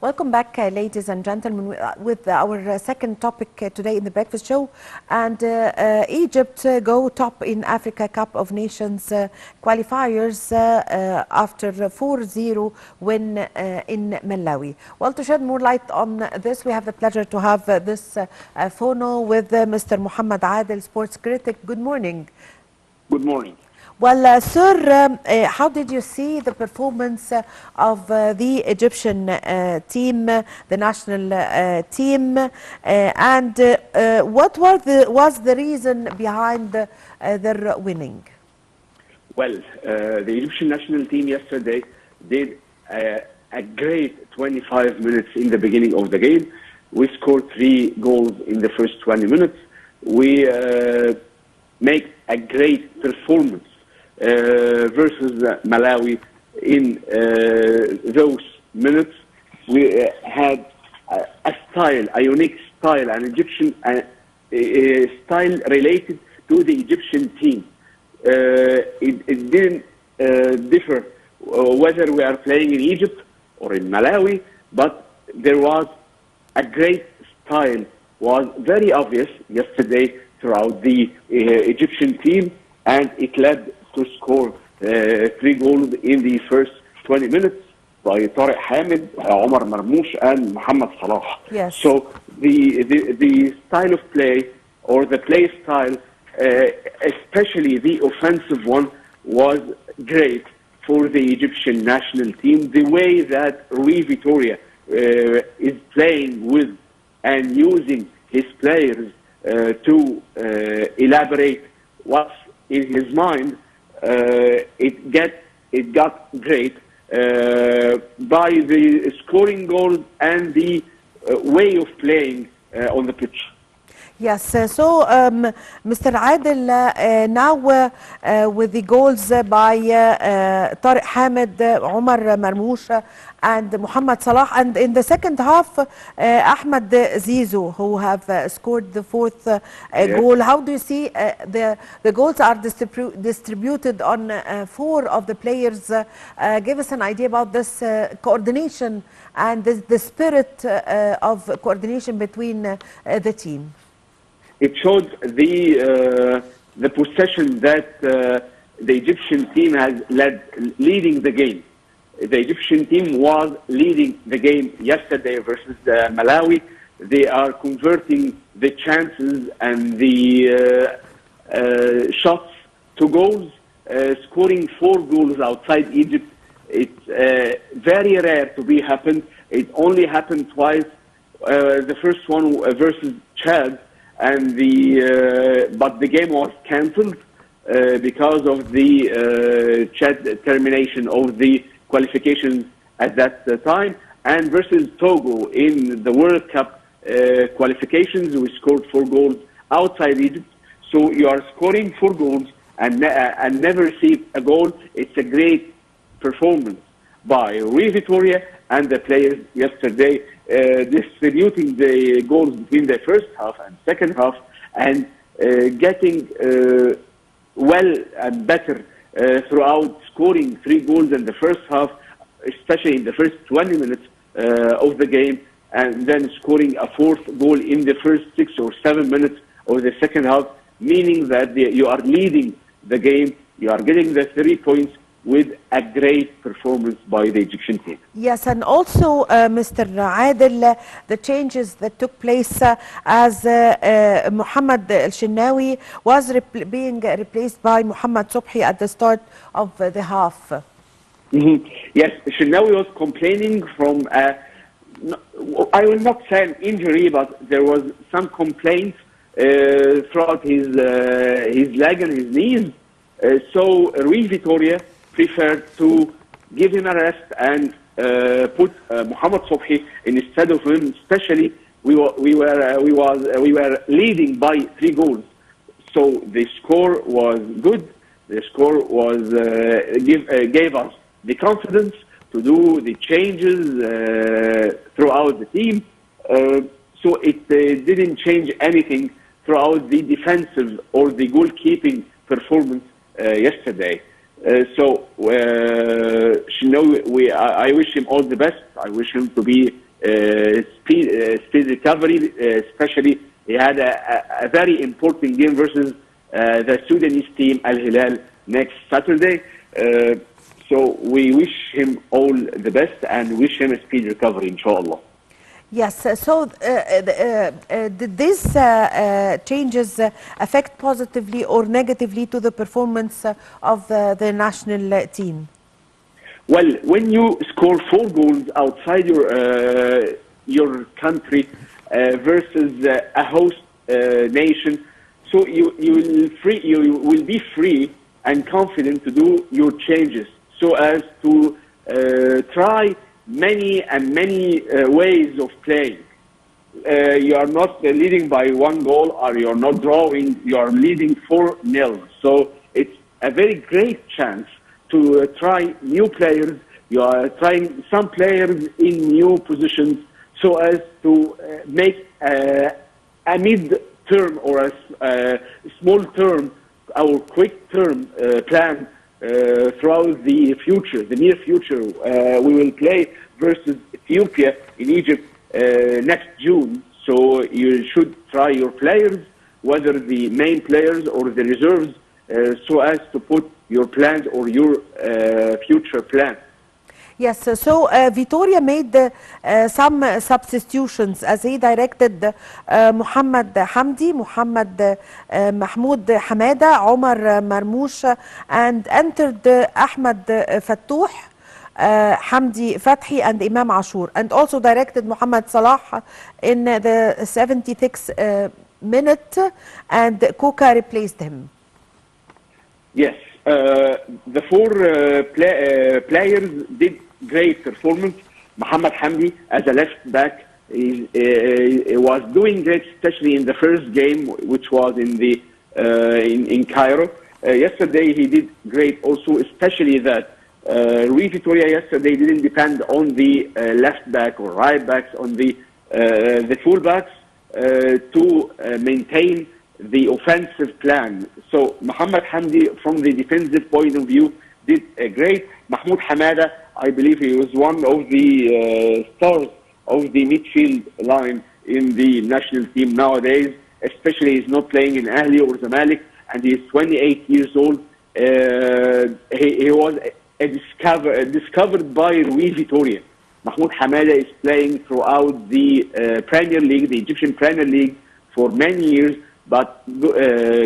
Welcome back, ladies and gentlemen, with our second topic today in the breakfast show. And Egypt go top in Africa Cup of Nations qualifiers after 4-0 win in Malawi. Well, to shed more light on this, we have the pleasure to have this phono with Mr. Mohamed Adel, sports critic. Good morning. Good morning. Well, sir, how did you see the performance of the Egyptian team, the national team, and what was the reason behind their winning? Well, the Egyptian national team yesterday did a great 25 minutes in the beginning of the game. We scored 3 goals in the first 20 minutes. We make a great performance versus Malawi in those minutes. We had a style, a unique style, an Egyptian style related to the Egyptian team. It didn't differ whether we are playing in Egypt or in Malawi, but there was a great style, was very obvious yesterday throughout the Egyptian team, and it led to score 3 goals in the first 20 minutes by Mohamed, Omar Marmoush, and Mohamed Salah. Yes. So the style of play, or the play style, especially the offensive one, was great for the Egyptian national team. The way that Rui Vitória is playing with and using his players to elaborate what's in his mind, it got great by the scoring goals and the way of playing on the pitch. Yes, so Mr. Adel, now with the goals by Tariq Hamid, Omar Marmoush, and Mohamed Salah, and in the second half, Ahmed Zizou, who have scored the 4th goal. How do you see the goals are distributed on 4 of the players? Give us an idea about this coordination and the spirit of coordination between the team. It showed the possession that the Egyptian team has leading the game. The Egyptian team was leading the game yesterday versus Malawi. They are converting the chances and the shots to goals, scoring 4 goals outside Egypt. It's very rare to be happened. It only happened twice. The first one versus Chad, and but the game was cancelled because of the Chad termination of the qualifications at that time. And versus Togo in the World Cup qualifications, we scored 4 goals outside Egypt. So you are scoring 4 goals and never receive a goal. It's a great performance by Rui Vitória and the players yesterday, distributing the goals between the first half and second half, and getting well and better throughout, scoring 3 goals in the first half, especially in the first 20 minutes of the game, and then scoring a 4th goal in the first 6 or 7 minutes of the second half, meaning that you are leading the game, you are getting the 3 points with a great performance by the Egyptian team. Yes, and also, Mr. Adel, the changes that took place as Mohamed El-Shenawi was being replaced by Mohamed Sobhi at the start of the half. Mm-hmm. Yes, Shenawi was complaining from, I will not say an injury, but there was some complaints throughout his leg and his knees. So Rui Vitória preferred to give him a rest and put Mohamed Sobhi instead of him. Especially, we were leading by 3 goals, so the score was good. The score was gave us the confidence to do the changes throughout the team. So it didn't change anything throughout the defensive or the goalkeeping performance yesterday. I wish him all the best. I wish him to be speed recovery, especially he had a very important game versus the Sudanese team Al Hilal next Saturday. So we wish him all the best and wish him a speed recovery, inshallah. Yes, so did these changes affect positively or negatively to the performance of the national team? Well, when you score 4 goals outside your country versus a host nation, so you will be free and confident to do your changes, so as to try many ways of playing. You are not leading by 1 goal, or you are not drawing. You are leading 4-0. So it's a very great chance to try new players. You are trying some players in new positions, so as to make a mid-term or a small-term or quick-term plan throughout the future, the near future. We will play versus Ethiopia in Egypt next June. So you should try your players, whether the main players or the reserves, so as to put your plans or your future plan. Yes, so Vitoria made some substitutions as he directed Mohamed Hamdi, Mohamed Mahmoud Hamada, Omar Marmoush, and entered Ahmed Fattouh, Hamdi Fathi, and Imam Ashur, and also directed Mohamed Salah in the 76th minute, and Kuka replaced him. Yes, the 4 players did great performance. Mohamed Hamdi as a left back was doing great, especially in the first game, which was in Cairo. Yesterday he did great also, especially that Rui Vitoria yesterday didn't depend on the left back or right backs, on the full backs to maintain the offensive plan. So Mohamed Hamdi, from the defensive point of view, did great. Mahmoud Hamada, I believe he was one of the stars of the midfield line in the national team nowadays, especially he's not playing in Ahli or Zamalek, and he's 28 years old. He was discovered by Rui Vitoria. Mahmoud Hamada is playing throughout the Premier League, the Egyptian Premier League, for many years, but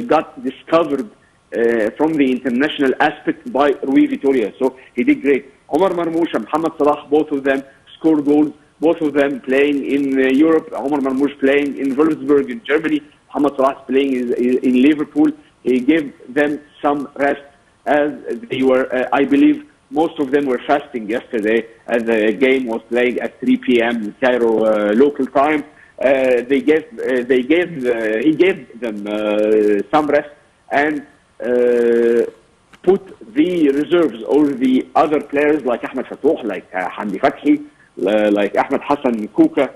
got discovered from the international aspect by Rui Vitoria. So he did great. Omar Marmoush and Mohamed Salah, both of them scored goals, both of them playing in Europe. Omar Marmoush playing in Wolfsburg in Germany. Mohamed Salah playing in Liverpool. He gave them some rest, as they were, I believe, most of them were fasting yesterday, as the game was played at 3 p.m. Cairo local time. He gave them some rest and put the reserves or the other players like Ahmed Fattouh, like Hamdi Fathi, like Ahmed Hassan Kuka,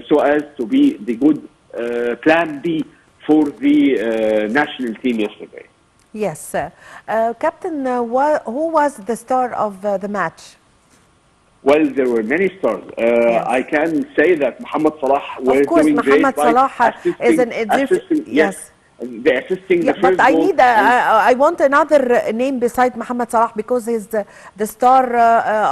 so as to be the good plan B for the national team yesterday. Yes. Captain, who was the star of the match? Well, there were many stars. Yes. I can say that Mohamed Salah was doing great. Mohamed Salah is an Egyptian. Yes. The assisting the first but I goal. need I want another name beside Mohamed Salah, because he's the star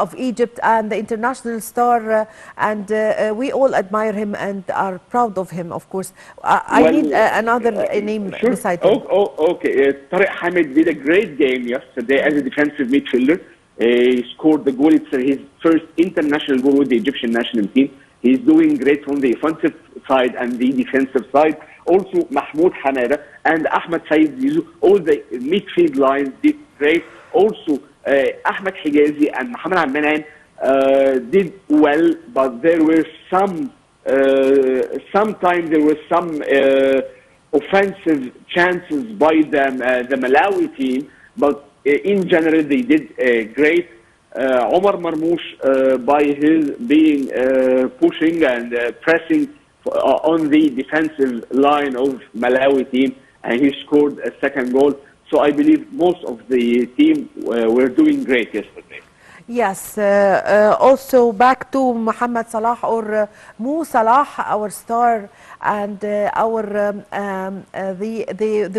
of Egypt and the international star, and we all admire him and are proud of him, of course. I need another name sure. beside him. Okay. Tariq Hamid did a great game yesterday as a defensive midfielder. He scored the goal. It's his first international goal with the Egyptian national team. He's doing great from the offensive side and the defensive side. Also, Mahmoud Hamada and Ahmed Said Zizou, all the midfield lines did great. Also, Ahmed Hijazi and Mohamed Al-Manan did well, but there were sometimes there were some offensive chances by the Malawi team, but in general they did great. Omar Marmoush, by his being pushing and pressing on the defensive line of Malawi team, and he scored a second goal. So I believe most of the team were doing great yesterday. Yes, also back to Mohamed Salah or Mo Salah, our star, and the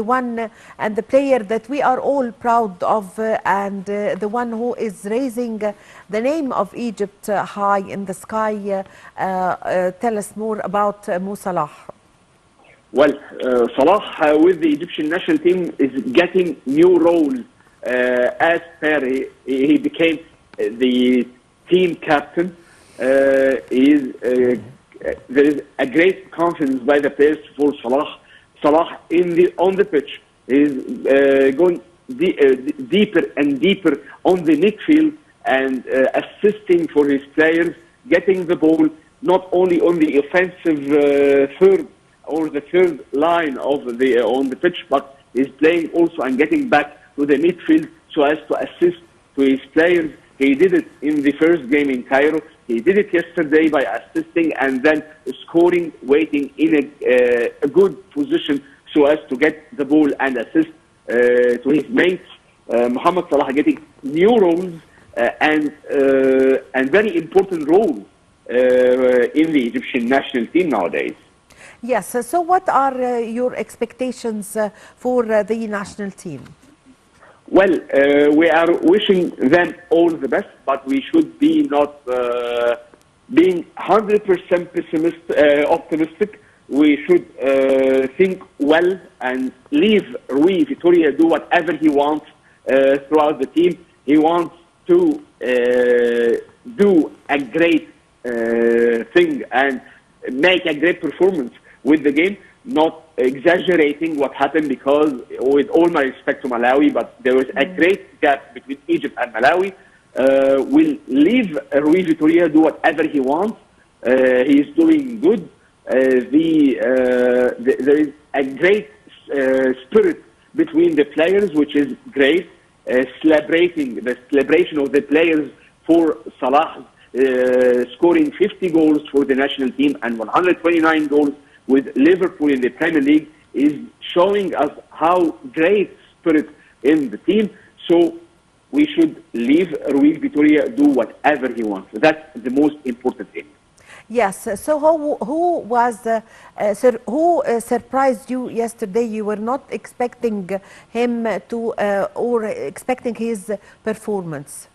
one and the player that we are all proud of, and the one who is raising the name of Egypt high in the sky. Tell us more about Mo Salah. Well, Salah with the Egyptian national team is getting new roles as per he became the team captain. There is a great confidence by the players for Salah. Salah on the pitch is going deeper and deeper on the midfield and assisting for his players, getting the ball not only on the offensive third or the third line of on the pitch, but is playing also and getting back to the midfield so as to assist to his players. He did it in the first game in Cairo. He did it yesterday by assisting and then scoring, waiting in a good position so as to get the ball and assist to his mates. Mohamed Salah getting new roles and very important roles in the Egyptian national team nowadays. Yes, so what are your expectations for the national team? Well, we are wishing them all the best, but we should be not being 100% optimistic. We should think well and leave Rui Vitória do whatever he wants throughout the team. He wants to do a great thing and make a great performance with the game, not exaggerating what happened, because with all my respect to Malawi, but there was a great gap between Egypt and Malawi. We'll leave Rui Vitória do whatever he wants. He's doing good. There is a great spirit between the players, which is great. Celebrating the celebration of the players for Salah scoring 50 goals for the national team and 129 goals with Liverpool in the Premier League is showing us how great spirit in the team. So we should leave Rui Vitória do whatever he wants. That's the most important thing. Yes. So who surprised you yesterday? You were not expecting him to or expecting his performance.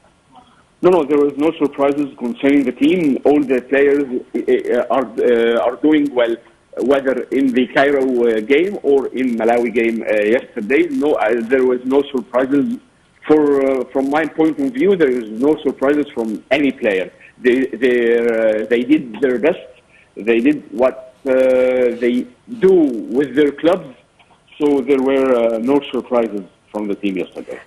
No, there was no surprises concerning the team. All the players are doing well, whether in the Cairo game or in Malawi game yesterday. No, there was no surprises. From my point of view, there is no surprises from any player. They did their best. They did what they do with their clubs. So there were no surprises from the team yesterday.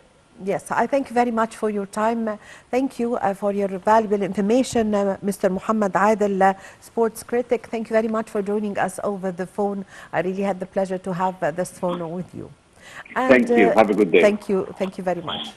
Yes, I thank you very much for your time. Thank you for your valuable information, Mr. Mohamed Adel, sports critic. Thank you very much for joining us over the phone. I really had the pleasure to have this phone with you. And, thank you. Have a good day. Thank you. Thank you very much.